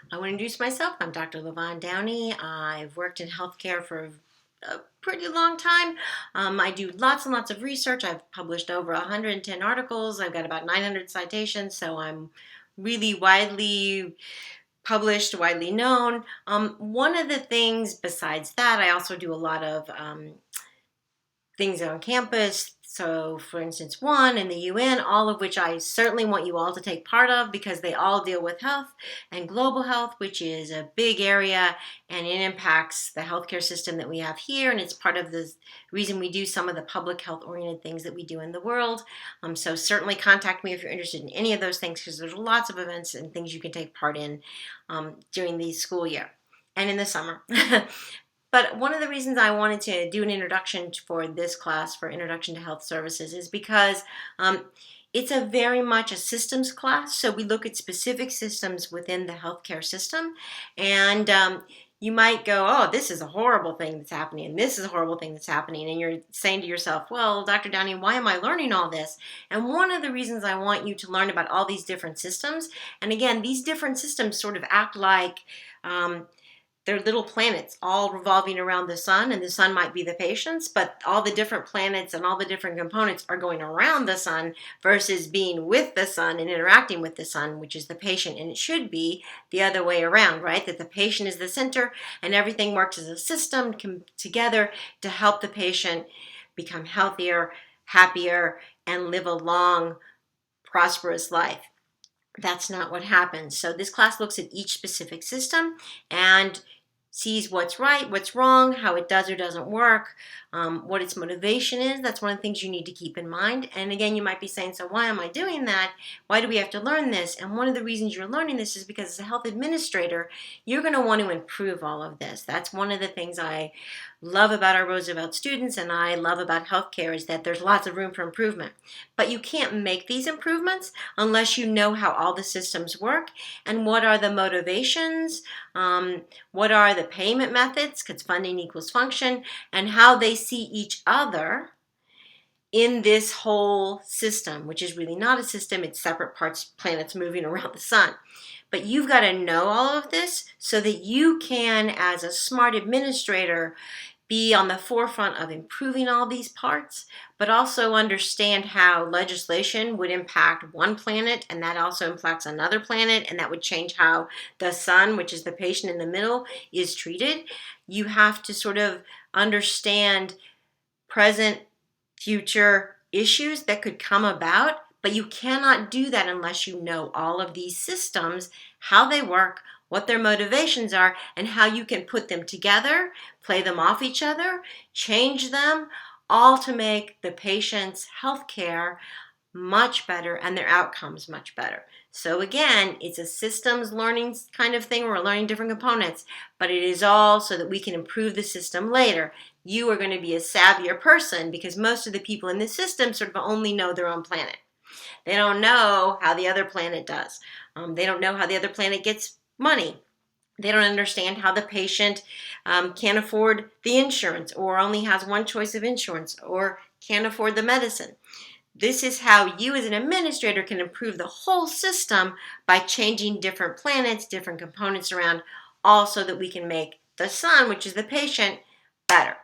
I want to introduce myself. I'm Dr. LaVon Downey. I've worked in healthcare for a pretty long time. I do lots and lots of research. I've published over 110 articles. I've got about 900 citations, so I'm really widely published, widely known. One of the things besides that, I also do a lot of things on campus. So, for instance, one in the UN, all of which I certainly want you all to take part of because they all deal with health and global health, which is a big area and it impacts the healthcare system that we have here. And it's part of the reason we do some of the public health oriented things that we do in the world. So, certainly contact me if you're interested in any of those things because there's lots of events and things you can take part in during the school year and in the summer. But one of the reasons I wanted to do an introduction for this class, for Introduction to Health Services, is because it's a very much a systems class. So we look at specific systems within the healthcare system. And you might go, oh, this is a horrible thing that's happening, and this is a horrible thing that's happening. And you're saying to yourself, well, Dr. Downey, why am I learning all this? And one of the reasons I want you to learn about all these different systems, and again, these different systems sort of act like they're little planets all revolving around the sun, and the sun might be the patients, but all the different planets and all the different components are going around the sun versus being with the sun and interacting with the sun, which is the patient. And it should be the other way around, right? That the patient is the center and everything works as a system together to help the patient become healthier, happier, and live a long, prosperous life. That's not what happens. So this class looks at each specific system and sees what's right, what's wrong, how it does or doesn't work, what its motivation is. That's one of the things you need to keep in mind. And again, you might be saying, so why am I doing that? Why do we have to learn this? And one of the reasons you're learning this is because as a health administrator, you're going to want to improve all of this. That's one of the things I love about our Roosevelt students and I love about healthcare is that there's lots of room for improvement. But you can't make these improvements unless you know how all the systems work and what are the motivations, what are the payment methods, because funding equals function, and how they see each other in this whole system, which is really not a system, it's separate parts, planets moving around the sun. But you've got to know all of this so that you can, as a smart administrator, be on the forefront of improving all these parts, but also understand how legislation would impact one planet, and that also impacts another planet, and that would change how the sun, which is the patient in the middle, is treated. You have to sort of understand present, future issues that could come about, but you cannot do that unless you know all of these systems, how they work, what their motivations are, and how you can put them together, play them off each other, change them, all to make the patient's health care much better and their outcomes much better. So again, it's a systems learning kind of thing. We're learning different components, but it is all so that we can improve the system later. You are going to be a savvier person because most of the people in the system sort of only know their own planet. They don't know how the other planet does. They don't know how the other planet gets money. They don't understand how the patient can't afford the insurance or only has one choice of insurance or can't afford the medicine. This is how you as an administrator can improve the whole system by changing different planets, different components around, all so that we can make the sun, which is the patient, better.